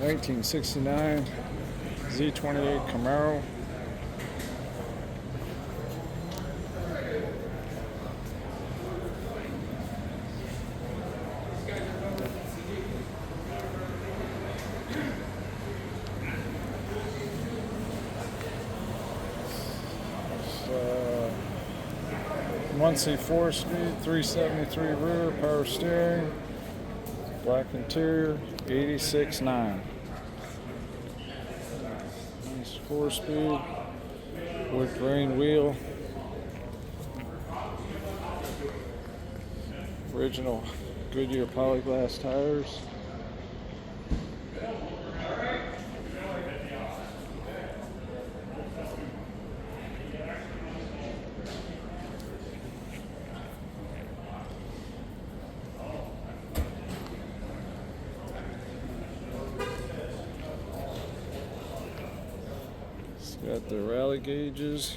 1969 Z28 Camaro. It's 1C 4-speed, 373 rear, power steering, black interior, 86.9. Nice 4-speed, wood grain wheel, original Goodyear polyglass tires. It's got the rally gauges.